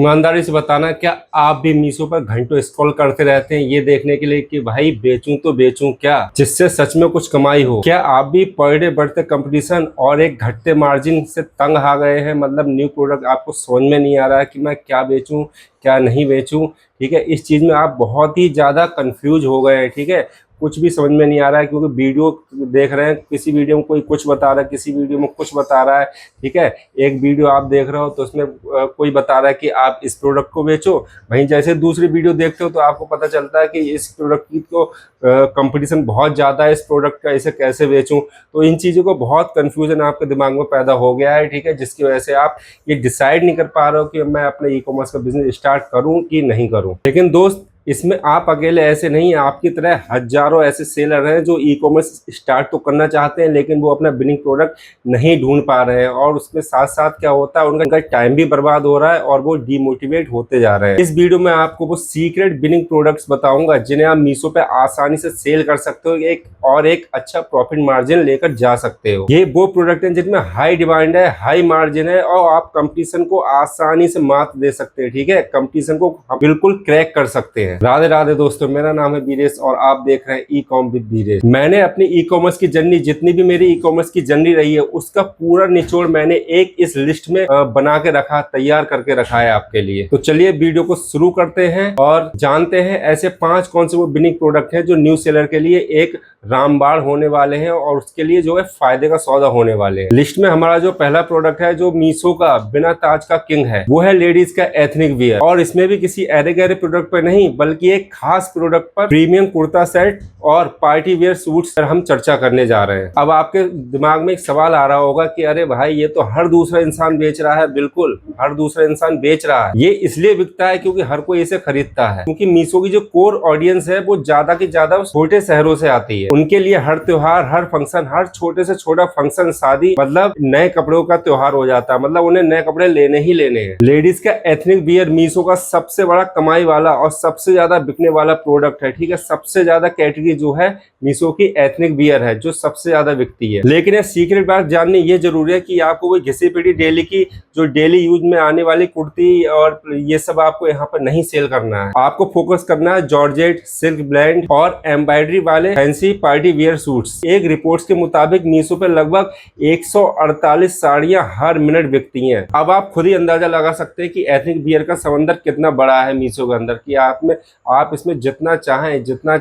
ईमानदारी से बताना, क्या आप भी मीशो पर घंटों स्क्रॉल करते रहते हैं ये देखने के लिए कि भाई बेचूं तो बेचूं क्या, जिससे सच में कुछ कमाई हो? क्या आप भी पर डे बढ़ते कंपटीशन और एक घटते मार्जिन से तंग आ गए हैं? मतलब न्यू प्रोडक्ट आपको समझ में नहीं आ रहा है कि मैं क्या बेचूं क्या नहीं बेचूं। ठीक है, इस चीज में आप बहुत ही ज्यादा कंफ्यूज हो गए हैं। ठीक है, कुछ भी समझ में नहीं आ रहा है क्योंकि वीडियो देख रहे हैं, किसी वीडियो में कोई कुछ बता रहा है, किसी वीडियो में कुछ बता रहा है। ठीक है, एक वीडियो आप देख रहे हो तो उसमें कोई बता रहा है कि आप इस प्रोडक्ट को बेचो, वहीं जैसे दूसरी वीडियो देखते हो तो आपको पता चलता है कि इस प्रोडक्ट की तो कंपटीशन बहुत ज़्यादा है, इस प्रोडक्ट का इसे कैसे बेचूं। तो इन चीज़ों को बहुत कन्फ्यूजन आपके दिमाग में पैदा हो गया है। ठीक है, जिसकी वजह से आप ये डिसाइड नहीं कर पा रहे हो कि मैं अपने ई कॉमर्स का बिजनेस स्टार्ट करूं कि नहीं करूं। लेकिन दोस्त, इसमें आप अकेले ऐसे नहीं, आपकी तरह हजारों ऐसे सेलर हैं जो ई कॉमर्स स्टार्ट तो करना चाहते हैं लेकिन वो अपना विनिंग प्रोडक्ट नहीं ढूंढ पा रहे हैं, और उसमें साथ साथ क्या होता है, उनका टाइम भी बर्बाद हो रहा है और वो डीमोटिवेट होते जा रहे हैं। इस वीडियो में आपको वो सीक्रेट विनिंग प्रोडक्ट्स बताऊंगा जिन्हें आप मीशो पे आसानी से सेल कर सकते हो, एक अच्छा प्रॉफिट मार्जिन लेकर जा सकते हो। ये वो प्रोडक्ट है जिनमें हाई डिमांड है, हाई मार्जिन है और आप कंपटीशन को आसानी से मात दे सकते हैं। ठीक है, कंपटीशन को बिल्कुल क्रैक कर सकते हैं। राधे राधे दोस्तों, मेरा नाम है बीरेश और आप देख रहे हैं ई कॉम विद बीरेश। मैंने अपनी ई कॉमर्स की जर्नी, जितनी भी मेरी ई कॉमर्स की जर्नी रही है, उसका पूरा निचोड़ मैंने एक इस लिस्ट में बना के रखा, तैयार करके रखा है आपके लिए। तो चलिए वीडियो को शुरू करते हैं और जानते हैं ऐसे 5 कौन से वो विनिंग प्रोडक्ट हैं जो न्यू सेलर के लिए एक रामबाण होने वाले हैं और उसके लिए जो है फायदे का सौदा होने वाले हैं। लिस्ट में हमारा जो पहला प्रोडक्ट है, जो मीशो का बिना ताज का किंग है, वो है लेडीज का एथनिक वियर। और इसमें भी किसी अरे गहरे प्रोडक्ट पर नहीं बल्कि एक खास प्रोडक्ट पर प्रीमियम कुर्ता सेट और पार्टी वेयर सूट्स पर हम चर्चा करने जा रहे हैं। अब आपके दिमाग में एक सवाल आ रहा होगा कि अरे भाई ये तो हर दूसरा इंसान बेच रहा है। बिल्कुल, हर दूसरा इंसान बेच रहा है। ये इसलिए बिकता है क्योंकि हर कोई इसे खरीदता है, क्योंकि मीशो की जो कोर ऑडियंस है वो ज्यादा की ज्यादा छोटे शहरों से आती है। उनके लिए हर त्योहार, हर फंक्शन, हर छोटे से छोटा फंक्शन, शादी, मतलब नए कपड़ों का त्योहार हो जाता है। मतलब उन्हें नए कपड़े लेने ही लेने हैं। लेडीज का एथनिक वियर मीशो का सबसे बड़ा कमाई वाला और सबसे ज्यादा बिकने वाला प्रोडक्ट है। ठीक है, सबसे ज्यादा कैटेगरी जो है मीशो की एथनिक वियर है, जो सबसे ज्यादा बिकती है। लेकिन ये सीक्रेट बात जाननी ये जरूरी है कि आपको कोई घिसी पिटी डेली की, जो डेली यूज में आने वाली कुर्ती और ये सब आपको यहाँ पर नहीं सेल करना है। आपको फोकस करना है जॉर्जेट, सिल्क ब्लेंड और एम्ब्रॉयडरी वाले फैंसी पार्टी वियर सूट्स। एक रिपोर्ट्स के मुताबिक मीशो पे लगभग 148 साड़ियां हर मिनट बिकती हैं। अब आप खुद ही अंदाजा लगा सकते हैं कि एथनिक वियर का समंदर कितना बड़ा है मीशो के अंदर, कि आप इसमें जितना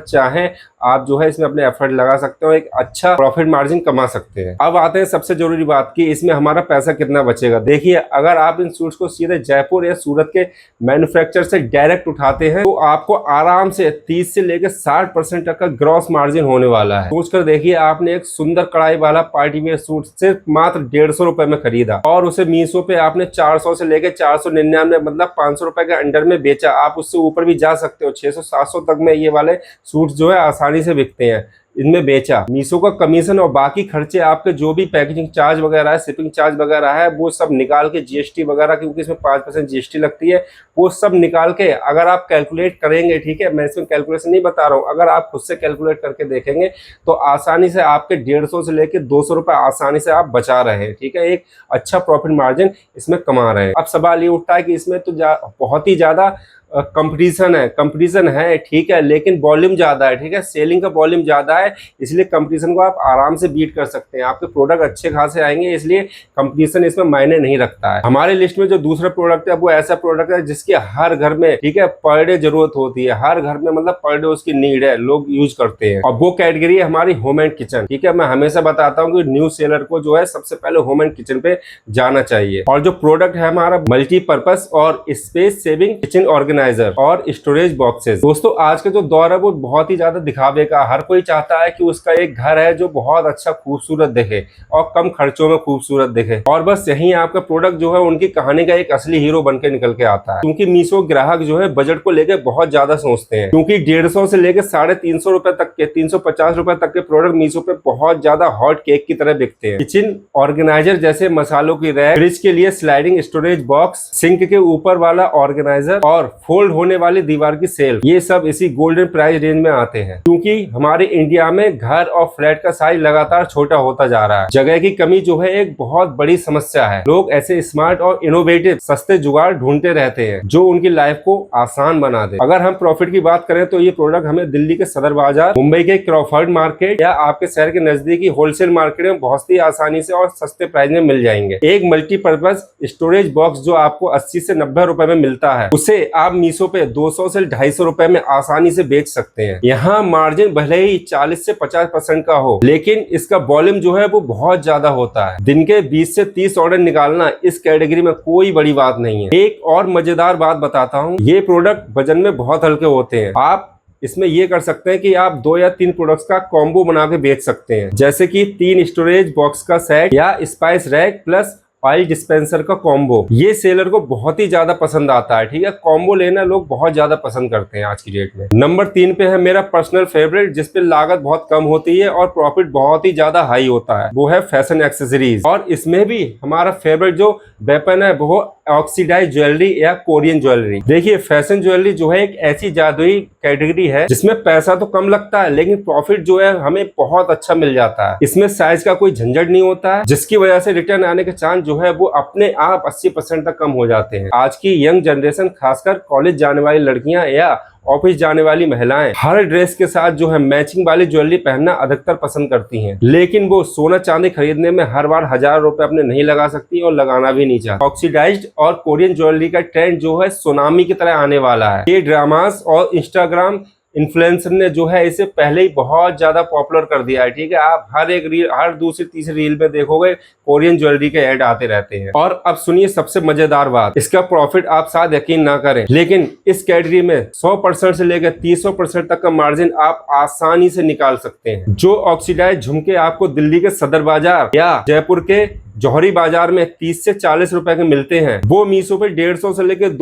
चाहें आप जो है इसमें अपने एफर्ट लगा सकते हो, एक अच्छा प्रॉफिट मार्जिन कमा सकते हैं। अब आते हैं सबसे जरूरी बात कि इसमें हमारा पैसा कितना बचेगा। देखिए, अगर आप इन सूट्स को सीधे जयपुर या सूरत के मैन्युफैक्चर से डायरेक्ट उठाते हैं तो आपको आराम से 30 से लेकर 60% तक का ग्रॉस मार्जिन होने वाला है। सोचकर देखिए, आपने एक सुंदर कढ़ाई वाला पार्टी वेयर सूट सिर्फ मात्र 150 रुपए में खरीदा और उसे मीशो पे आपने 400 से लेकर 499, मतलब 500 रुपए के अंडर में बेचा। आप उससे ऊपर भी जा सकते हो, 600-700 तक में ये वाले सूट जो है आसानी से बिकते हैं। इनमें बेचा, मीशो का कमीशन और बाकी खर्चे, आपके जो भी पैकेजिंग चार्ज वगैरह है, शिपिंग चार्ज वगैरह है, वो सब निकाल के, जीएसटी वगैरह, क्योंकि इसमें 5% जीएसटी लगती है, वो सब निकाल के अगर आप कैलकुलेट करेंगे, ठीक है, मैं इसमें कैलकुलेशन नहीं बता रहा हूँ, अगर आप खुद से कैलकुलेट करके देखेंगे तो आसानी से आपके 150 से लेकर 200 रुपए आसानी से आप बचा रहे हैं। ठीक है, एक अच्छा प्रॉफिट मार्जिन इसमें कमा रहे हैं। अब सवाल ये उठता है कि इसमें तो बहुत ही ज्यादा कंपटीशन है, ठीक है, लेकिन वॉल्यूम ज्यादा है। ठीक है, सेलिंग का वॉल्यूम ज्यादा है, इसलिए कंपटीशन को आप आराम से बीट कर सकते हैं। आपके प्रोडक्ट अच्छे खासे आएंगे, इसलिए कंपटीशन इसमें मायने नहीं रखता है। हमारे लिस्ट में जो दूसरा प्रोडक्ट है वो ऐसा प्रोडक्ट है जिसके हर घर में, ठीक है, पर डे जरूरत होती है। हर घर में, मतलब पर डे उसकी नीड है, लोग यूज करते हैं, और वो कैटेगरी है हमारी होम एंड किचन। ठीक है, मैं हमेशा बताता हूँ कि न्यू सेलर को जो है सबसे पहले होम एंड किचन पे जाना चाहिए। और जो प्रोडक्ट है हमारा मल्टीपर्पज और स्पेस सेविंग किचन ऑर्गेनाइजर और स्टोरेज बॉक्सेस। दोस्तों, आज का जो दौर है वो बहुत ही ज्यादा दिखावे का। हर कोई चाहता है कि उसका एक घर है जो बहुत अच्छा खूबसूरत दिखे और कम खर्चों में खूबसूरत दिखे, और बस यही आपका प्रोडक्ट जो है उनकी कहानी का एक असली हीरो बन के निकल के आता है। क्योंकि मीशो ग्राहक जो है बजट को लेकर बहुत ज्यादा सोचते हैं, क्योंकि 150 से लेकर 350 रुपए तक के, 350 रुपए तक के प्रोडक्ट मीशो पे बहुत ज्यादा हॉट केक की तरह बिकते हैं। किचन ऑर्गेनाइजर जैसे मसालों की रैक, फ्रिज के लिए स्लाइडिंग स्टोरेज बॉक्स, सिंक के ऊपर वाला ऑर्गेनाइजर और फोल्ड होने वाली दीवार की सेल, ये सब इसी गोल्डन प्राइस रेंज में आते हैं। क्योंकि हमारे इंडिया एरिया में घर और फ्लैट का साइज लगातार छोटा होता जा रहा है। जगह की कमी जो है एक बहुत बड़ी समस्या है। लोग ऐसे स्मार्ट और इनोवेटिव सस्ते जुगाड़ ढूंढते रहते हैं जो उनकी लाइफ को आसान बना दे। अगर हम प्रॉफिट की बात करें तो ये प्रोडक्ट हमें दिल्ली के सदर बाजार, मुंबई के क्रॉफर्ड मार्केट या आपके शहर के नजदीकी होलसेल मार्केट में बहुत ही आसानी से और सस्ते प्राइस में मिल जाएंगे। एक मल्टीपर्पज स्टोरेज बॉक्स जो आपको 80 से 90 रुपए में मिलता है, उसे आप मीशो पे 200 से 250 रुपए में आसानी से बेच सकते हैं। यहाँ मार्जिन भले ही 40 से 50% का हो, लेकिन इसका वॉल्यूम जो है वो बहुत ज्यादा होता है। दिन के 20 से 30 ऑर्डर निकालना इस कैटेगरी में कोई बड़ी बात नहीं है। एक और मजेदार बात बताता हूँ, ये प्रोडक्ट वजन में बहुत हल्के होते हैं। आप इसमें ये कर सकते हैं कि आप 2 या 3 प्रोडक्ट्स का कॉम्बो बना के बेच सकते हैं, जैसे कि 3 स्टोरेज बॉक्स का सेट या spice rack plus oil dispenser का कॉम्बो। ये सेलर को बहुत ही ज्यादा पसंद आता है। ठीक है, कॉम्बो लेना लोग बहुत ज्यादा पसंद करते हैं आज की डेट में। नंबर 3 पे है मेरा पर्सनल फेवरेट, जिसपे लागत बहुत कम होती है और प्रॉफिट बहुत ही ज्यादा हाई होता है, वो है फैशन एक्सेसरीज। और इसमें भी हमारा फेवरेट जो वेपन है वो ऑक्सीडाइज ज्वेलरी या कोरियन ज्वेलरी। देखिए, फैशन ज्वेलरी जो है एक ऐसी जादुई कैटेगरी है जिसमें पैसा तो कम लगता है लेकिन प्रॉफिट जो है हमें बहुत अच्छा मिल जाता है। इसमें साइज का कोई झंझट नहीं होता है, जिसकी वजह से रिटर्न आने के चांस जो है वो अपने आप 80% तक कम हो जाते हैं। आज की यंग जनरेशन, खासकर कॉलेज जाने वाली लड़कियां या ऑफिस जाने वाली महिलाएं, हर ड्रेस के साथ जो है मैचिंग वाली ज्वेलरी पहनना अधिकतर पसंद करती हैं, लेकिन वो सोना चांदी खरीदने में हर बार 1000 रुपए अपने नहीं लगा सकती और लगाना भी नहीं चाहती। ऑक्सीडाइज्ड और कोरियन ज्वेलरी का ट्रेंड जो है सुनामी की तरह आने वाला है। ये ड्रामास और इंस्टाग्राम इन्फ्लुएंसर ने जो है इसे पहले ही बहुत ज्यादा पॉपुलर कर दिया है। ठीक है, आप हर एक रील, हर दूसरी तीसरी रील में देखोगे कोरियन ज्वेलरी के ऐड आते रहते हैं। और अब सुनिए सबसे मजेदार बात, इसका प्रॉफिट आप शायद यकीन ना करें, लेकिन इस कैटेगरी में 100% से लेकर 300% तक का मार्जिन आप आसानी से निकाल सकते हैं। जो ऑक्सीडाइज झुमके आपको दिल्ली के सदर बाजार या जयपुर के जौहरी बाजार में 30 से 40 रुपए के मिलते हैं, वो मीशो पे 150 से लेकर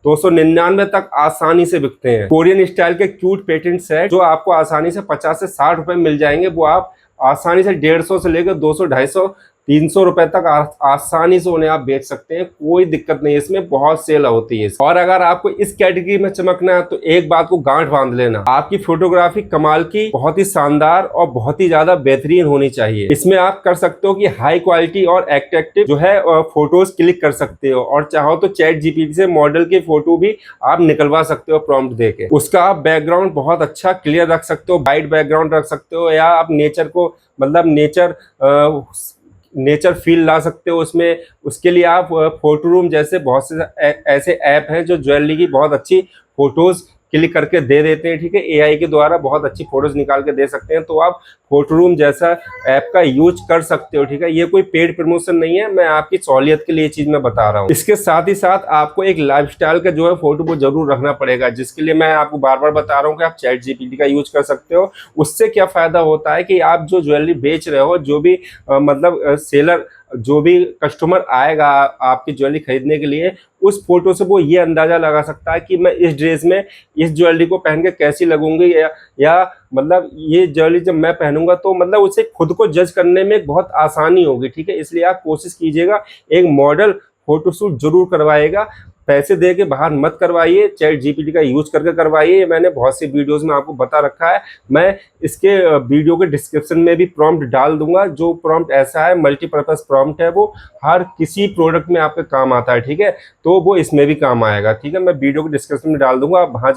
299 तक आसानी से बिकते हैं। कोरियन स्टाइल के क्यूट पेटेंट सेट जो आपको आसानी से 50 से 60 रुपए मिल जाएंगे, वो आप आसानी से 150 से लेकर 200, 250, 300 रुपए तक आसानी से उन्हें आप बेच सकते हैं। कोई दिक्कत नहीं है, इसमें बहुत सेल होती है। और अगर आपको इस कैटेगरी में चमकना है तो एक बात को गांठ बांध लेना, आपकी फोटोग्राफी कमाल की, बहुत ही शानदार और बहुत ही ज्यादा बेहतरीन होनी चाहिए। इसमें आप कर सकते हो कि हाई क्वालिटी और एट्रैक्टिव जो है फोटोज क्लिक कर सकते हो, और चाहो तो चैट जीपीटी से मॉडल की फोटो भी आप निकलवा सकते हो प्रॉम्प्ट देके। उसका आप बैकग्राउंड बहुत अच्छा क्लियर रख सकते हो, वाइट बैकग्राउंड रख सकते हो, या आप नेचर को मतलब नेचर फील ला सकते हो उसमें। उसके लिए आप फोटो रूम जैसे बहुत से ऐसे ऐप हैं जो ज्वेलरी की बहुत अच्छी फोटोज क्लिक करके दे देते हैं। ठीक है, एआई के द्वारा बहुत अच्छी फोटोज निकाल के दे सकते हैं, तो आप फोटो रूम जैसा ऐप का यूज कर सकते हो। ठीक है, ये कोई पेड प्रमोशन नहीं है, मैं आपकी सहूलियत के लिए चीज मैं बता रहा हूँ। इसके साथ ही साथ आपको एक लाइफस्टाइल का जो है फोटो वो जरूर रखना पड़ेगा, जिसके लिए मैं आपको बार बार बता रहा हूँ कि आप चैट जीपीटी का यूज कर सकते हो। उससे क्या फायदा होता है कि आप जो ज्वेलरी बेच रहे हो, जो भी सेलर, जो भी कस्टमर आएगा आपकी ज्वेलरी खरीदने के लिए, उस फोटो से वो ये अंदाजा लगा सकता है कि मैं इस ड्रेस में इस ज्वेलरी को पहन के कैसी लगूंगी, या मतलब ये ज्वेलरी जब मैं पहनूंगा तो मतलब उसे खुद को जज करने में बहुत आसानी होगी। ठीक है, इसलिए आप कोशिश कीजिएगा एक मॉडल फोटोशूट जरूर करवाएगा, पैसे दे के बाहर मत करवाइए, चैट जीपीटी का यूज करके करवाइए। मैंने बहुत सी वीडियोस में आपको बता रखा है, मैं इसके वीडियो के डिस्क्रिप्शन में भी प्रॉम्प्ट डाल दूंगा। जो प्रॉम्प्ट ऐसा है, मल्टीपर्पज प्रॉम्प्ट है, वो हर किसी प्रोडक्ट में आपके काम आता है। ठीक है, तो वो इसमें भी काम आएगा। ठीक है, मैं वीडियो के डिस्क्रिप्शन में डाल दूंगा, आप वहां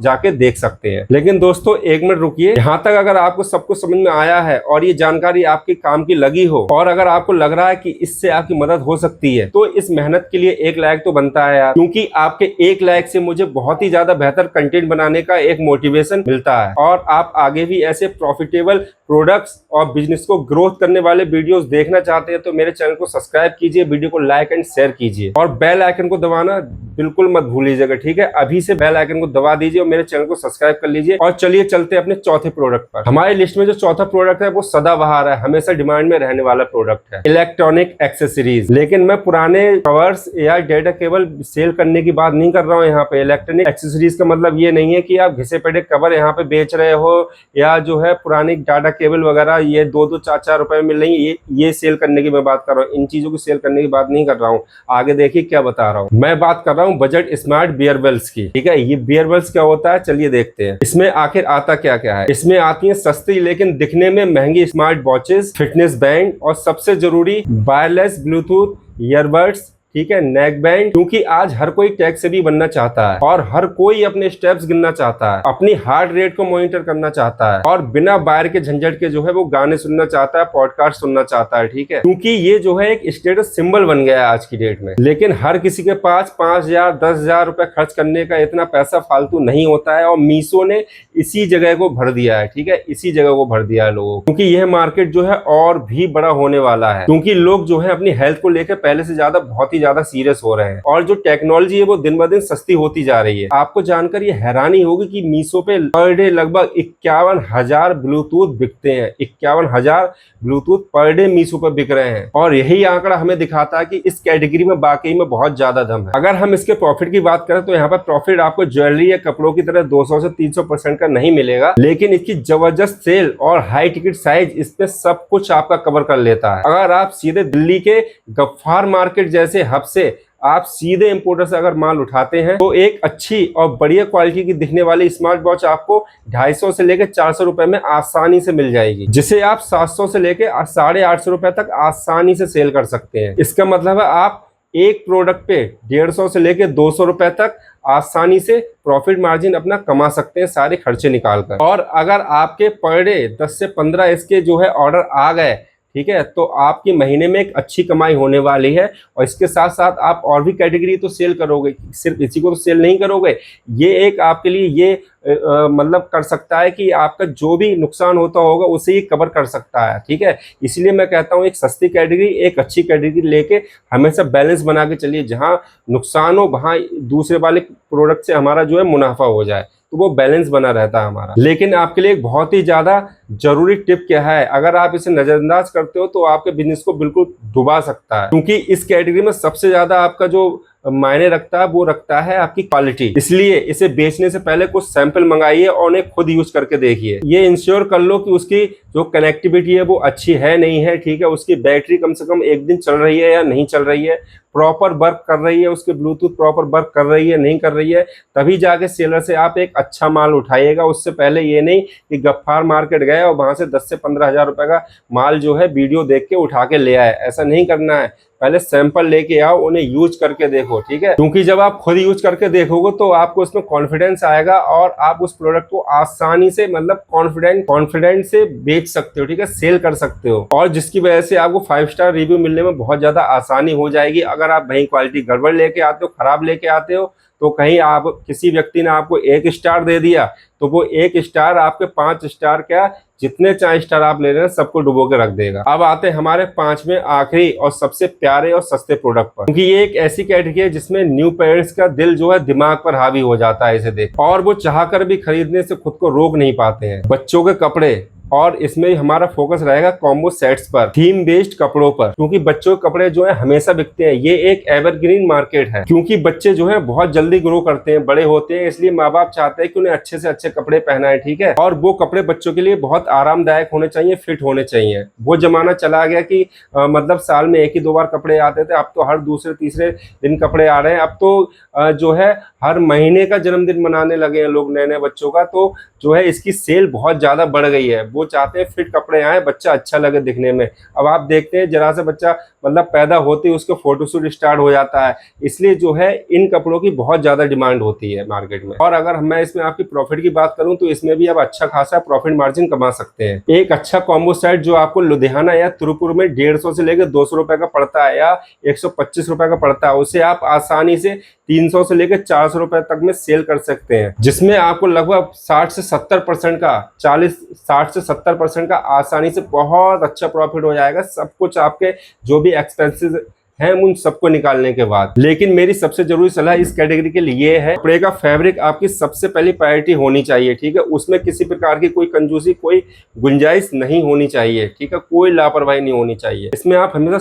जाके देख सकते हैं। लेकिन दोस्तों एक मिनट रुकिए, यहाँ तक अगर आपको सब कुछ समझ में आया है और ये जानकारी आपके काम की लगी हो, और अगर आपको लग रहा है कि इससे आपकी मदद हो सकती है, तो इस मेहनत के लिए 1 लाइक तो बनता है यार, क्योंकि आपके 1 लाइक से मुझे बहुत ही ज्यादा बेहतर कंटेंट बनाने का एक मोटिवेशन मिलता है। और आप आगे भी ऐसे प्रॉफिटेबल प्रोडक्ट्स और बिजनेस को ग्रोथ करने वाले वीडियोस देखना चाहते हैं तो मेरे चैनल को सब्सक्राइब कीजिए, वीडियो को लाइक एंड शेयर कीजिए, और बेल आइकन को दबाना बिल्कुल मत भूलिएगा। ठीक है, अभी से बेल आइकन को दबा दीजिए और मेरे चैनल को सब्सक्राइब कर लीजिए। और चलिए चलते हैं अपने चौथे प्रोडक्ट पर। हमारी लिस्ट में जो चौथा प्रोडक्ट है वो सदाबहार है, हमेशा डिमांड में रहने वाला प्रोडक्ट है, इलेक्ट्रॉनिक एक्सेसरीज। लेकिन मैं पुराने कवर्स या डेटा केबल सेल करने की बात नहीं कर रहा हूँ यहाँ पे। इलेक्ट्रॉनिक एक्सेसरीज का मतलब ये नहीं है कि आप घिसे पड़े कवर यहाँ पे बेच रहे हो, या जो है पुरानी डाटा केबल वगैरह ये 2-2, 4-4 रुपए में मिल रही है, ये सेल करने की मैं बात कर रहा हूँ। इन चीजों की सेल करने की बात नहीं कर रहा हूँ। आगे देखिए क्या बता रहा हूँ। मैं बात कर रहा हूँ हूँ बजट स्मार्ट बियरवेल्स की। ठीक है, ये बियरवेल्स क्या होता है चलिए देखते हैं इसमें आखिर आता क्या क्या है। इसमें आती है सस्ती लेकिन दिखने में महंगी स्मार्ट वॉचेस, फिटनेस बैंड और सबसे जरूरी वायरलेस ब्लूटूथ ईयरबड्स। ठीक है, नेक बैंड, क्योंकि आज हर कोई टेक से भी बनना चाहता है और हर कोई अपने स्टेप्स गिनना चाहता है, अपनी हार्ट रेट को मॉनिटर करना चाहता है और बिना वायर के झंझट के जो है वो गाने सुनना चाहता है, पॉडकास्ट सुनना चाहता है। ठीक है, क्योंकि ये जो है एक स्टेटस सिंबल बन गया है आज की डेट में। लेकिन हर किसी के पास 5,000 10,000 रुपए खर्च करने का इतना पैसा फालतू नहीं होता है और मीशो ने इसी जगह को भर दिया है। ठीक है, इसी जगह को भर दिया है लोगों को, क्योंकि यह मार्केट जो है और भी बड़ा होने वाला है, क्योंकि लोग जो है अपनी हेल्थ को लेकर पहले से ज्यादा बहुत ही ज्यादा सीरियस हो रहे हैं और जो टेक्नोलॉजी है वो दिन ब दिन सस्ती होती जा रही है। आपको जानकर ये हैरानी होगी कि मीशो पे पर डे लगभग 51,000 ब्लूटूथ बिकते हैं। 51,000 ब्लूटूथ पर डे मीशो पर बिक रहे हैं और यही आंकड़ा हमें दिखाता है कि इस कैटेगरी में वाकई में बहुत ज्यादा दम है। अगर हम इसके प्रॉफिट की बात करें तो यहाँ पर प्रॉफिट आपको ज्वेलरी या कपड़ों की तरह 200 से 300% का नहीं मिलेगा, लेकिन इसकी जबरदस्त सेल और हाई टिकट साइज इसमें सब कुछ आपका कवर कर लेता है। अगर आप सीधे दिल्ली के गफ्फार मार्केट जैसे हब से आप सीधे इंपोर्टर से अगर माल उठाते हैं तो एक अच्छी और बढ़िया क्वालिटी की दिखने वाली स्मार्ट वॉच आपको 250 से लेकर 400 रुपए में आसानी से मिल जाएगी, जिसे आप 700 से लेकर 850 रुपए तक आसानी से सेल कर सकते हैं। इसका मतलब है आप एक प्रोडक्ट पे 150 से लेकर 200 रुपए तक आसानी से प्रॉफिट मार्जिन अपना कमा सकते हैं सारे खर्चे निकालकर। और अगर आपके पर डे 10 से 15 इसके जो है ऑर्डर आ गए, ठीक है, तो आपकी महीने में एक अच्छी कमाई होने वाली है। और इसके साथ साथ आप और भी कैटेगरी तो सेल करोगे, सिर्फ इसी को तो सेल नहीं करोगे। ये एक आपके लिए ये मतलब कर सकता है कि आपका जो भी नुकसान होता होगा उसे ही कवर कर सकता है। ठीक है, इसलिए मैं कहता हूँ एक सस्ती कैटेगरी, एक अच्छी कैटेगरी लेके हमेशा बैलेंस बना के चलिए। जहाँ नुकसान हो वहाँ दूसरे वाले प्रोडक्ट से हमारा जो है मुनाफा हो जाए, तो वो बैलेंस बना रहता है हमारा। लेकिन आपके लिए एक बहुत ही ज्यादा जरूरी टिप क्या है, अगर आप इसे नजरअंदाज करते हो तो आपके बिजनेस को बिल्कुल डुबा सकता है, क्योंकि इस कैटेगरी में सबसे ज्यादा आपका जो मायने रखता है वो रखता है आपकी क्वालिटी। इसलिए इसे बेचने से पहले कुछ सैंपल मंगाइए और उन्हें खुद यूज करके देखिए। ये इंश्योर कर लो कि उसकी जो कनेक्टिविटी है वो अच्छी है नहीं है। ठीक है, उसकी बैटरी कम से कम 1 दिन चल रही है या नहीं चल रही है, प्रॉपर वर्क कर रही है, उसके ब्लूटूथ प्रॉपर वर्क कर रही है नहीं कर रही है, तभी जाके सेलर से आप एक अच्छा माल उठाइएगा। उससे पहले ये नहीं कि गफ्फार मार्केट गए और वहां से 10 से 15,000 रुपए का माल जो है वीडियो देख के उठा के ले आए। ऐसा नहीं करना है, पहले सैंपल लेके आओ, उन्हें यूज करके देखो। ठीक है, क्योंकि जब आप खुद यूज करके देखोगे तो आपको उसमें कॉन्फिडेंस आएगा और आप उस प्रोडक्ट को आसानी से मतलब कॉन्फिडेंट से बेच सकते हो। ठीक है, सेल कर सकते हो और जिसकी वजह से आपको 5 स्टार रिव्यू मिलने में बहुत ज्यादा आसानी हो जाएगी। अगर आप वही क्वालिटी गड़बड़ लेके आते हो, खराब लेके आते हो, तो कहीं आप किसी व्यक्ति ने आपको 1 स्टार दे दिया तो वो 1 स्टार आपके 5 स्टार क्या जितने 4 स्टार आप ले रहे हैं सबको डुबो के रख देगा। अब आते हैं हमारे 5वें आखिरी और सबसे प्यारे और सस्ते प्रोडक्ट पर, क्योंकि ये एक ऐसी कैटेगरी है जिसमें न्यू पेरेंट्स का दिल जो है दिमाग पर हावी हो जाता है इसे देख, और वो चाहकर भी खरीदने से खुद को रोक नहीं पाते हैं। बच्चों के कपड़े, और इसमें हमारा फोकस रहेगा कॉम्बो सेट्स पर, थीम बेस्ड कपड़ों पर, क्योंकि बच्चों के कपड़े जो है हमेशा बिकते हैं। ये एक एवरग्रीन मार्केट है, क्योंकि बच्चे जो है बहुत जल्दी ग्रो करते हैं, बड़े होते हैं, इसलिए माँ बाप चाहते हैं कि उन्हें अच्छे से अच्छे कपड़े पहनाए। ठीक है, और वो कपड़े बच्चों के लिए बहुत आरामदायक होने चाहिए, फिट होने चाहिए। वो जमाना चला गया कि मतलब साल में 1 ही 2 बार कपड़े आते थे, अब तो हर दूसरे तीसरे दिन कपड़े आ रहे हैं। अब तो जो है हर महीने का जन्मदिन मनाने लगे हैं लोग नए नए बच्चों का, तो जो है इसकी सेल बहुत ज्यादा बढ़ गई है। वो चाहते हैं फिट कपड़े आए, बच्चा अच्छा लगे दिखने में। अब आप देखते हैं जरा से बच्चा मतलब पैदा होते ही उसका फोटोशूट स्टार्ट हो जाता है, इसलिए जो है इन कपड़ों की बहुत ज्यादा डिमांड होती है मार्केट में। और अगर मैं इसमें आपकी प्रॉफिट की बात करूं तो इसमें भी आप अच्छा खासा प्रॉफिट मार्जिन कमा सकते हैं। एक अच्छा कॉम्बो सेट जो आपको लुधियाना या तिरुपुर में 150 से लेकर 200 रुपए का पड़ता है या 125 रुपए का पड़ता है, उसे आप आसानी से 300 से लेकर 400 रुपए तक में सेल कर सकते हैं, जिसमें आपको लगभग 60 से 70% का 60 से 70% का आसानी से बहुत अच्छा प्रॉफिट हो जाएगा, सब कुछ आपके जो भी एक्सपेंसेस हैं उन सबको निकालने के बाद। लेकिन मेरी सबसे जरूरी सलाह इस कैटेगरी के लिए है, कपड़े का फैब्रिक आपकी सबसे पहली प्रायोरिटी होनी चाहिए। ठीक है, उसमें किसी प्रकार की कोई कंजूसी, कोई गुंजाइश नहीं होनी चाहिए। ठीक है, कोई लापरवाही नहीं होनी चाहिए। इसमें आप हमेशा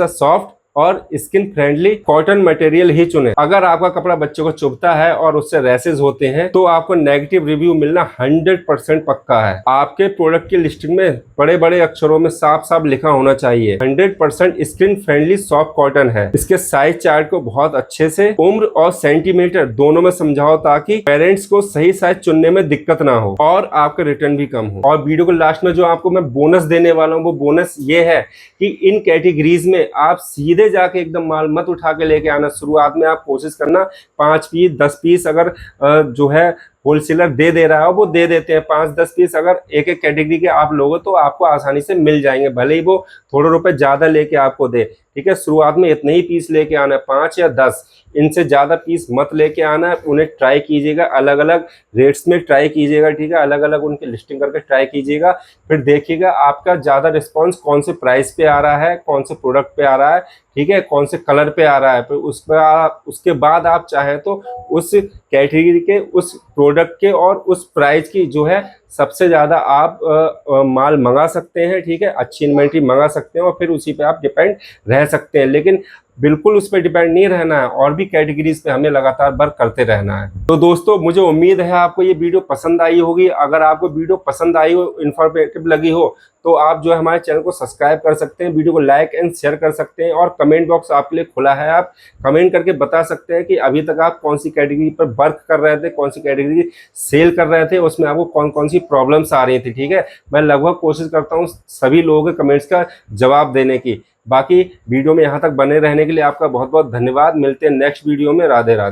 सॉफ्ट और स्किन फ्रेंडली कॉटन मटेरियल ही चुने। अगर आपका कपड़ा बच्चे को चुभता है और उससे रैसेस होते हैं तो आपको नेगेटिव रिव्यू मिलना 100% पक्का है। आपके प्रोडक्ट की लिस्टिंग में बड़े बड़े अक्षरों में साफ साफ लिखा होना चाहिए 100% स्किन फ्रेंडली सॉफ्ट कॉटन है। इसके साइज चार्ट को बहुत अच्छे से उम्र और सेंटीमीटर दोनों में समझाओ ताकि पेरेंट्स को सही साइज चुनने में दिक्कत ना हो और आपका रिटर्न भी कम हो। और वीडियो को लास्ट में जो आपको मैं बोनस देने वाला हूँ वो बोनस ये है कि इन कैटेगरीज में आप सीधे जाके एकदम माल मत उठा के लेके आना। शुरुआत में आप कोशिश करना 5 पीस 10 पीस अगर जो है होलसेलर दे रहा है वो दे देते हैं। 5-10 पीस अगर एक एक कैटेगरी के आप लोगे तो आपको आसानी से मिल जाएंगे, भले ही वो थोड़े रुपए ज्यादा लेके आपको दे। ठीक है, शुरुआत में इतने ही पीस लेके आना है, 5 या 10, इनसे ज्यादा पीस मत लेके आना है। उन्हें ट्राई कीजिएगा, अलग अलग रेट्स में ट्राई कीजिएगा। ठीक है, अलग अलग उनकी लिस्टिंग करके ट्राई कीजिएगा, फिर देखिएगा आपका ज्यादा रिस्पॉन्स कौन से प्राइस पे आ रहा है, कौन से प्रोडक्ट पे आ रहा है, ठीक है, कौन से कलर पे आ रहा है। फिर उसके बाद आप चाहे तो उस कैटेगरी के, उस प्रोडक्ट के और उस प्राइस की जो है सबसे ज्यादा आप माल मंगा सकते हैं। ठीक है, अच्छी इन्वेंट्री मंगा सकते हैं और फिर उसी पे आप डिपेंड रह सकते हैं। लेकिन बिल्कुल उस पर डिपेंड नहीं रहना है, और भी कैटेगरीज पे हमें लगातार वर्क करते रहना है। तो दोस्तों, मुझे उम्मीद है आपको ये वीडियो पसंद आई होगी। अगर आपको वीडियो पसंद आई हो, इन्फॉर्मेटिव लगी हो, तो आप जो है हमारे चैनल को सब्सक्राइब कर सकते हैं, वीडियो को लाइक एंड शेयर कर सकते हैं, और कमेंट बॉक्स आपके लिए खुला है। आप कमेंट करके बता सकते हैं कि अभी तक आप कौन सी कैटेगरी पर वर्क कर रहे थे, कौन सी कैटेगरी सेल कर रहे थे, उसमें आपको कौन कौन सी प्रॉब्लम्स आ रही थी। ठीक है, मैं लगभग कोशिश करता हूँ सभी लोगों के कमेंट्स का जवाब देने की। बाकी वीडियो में यहाँ तक बने रहने के लिए आपका बहुत बहुत धन्यवाद। मिलते हैं नेक्स्ट वीडियो में। राधे राधे।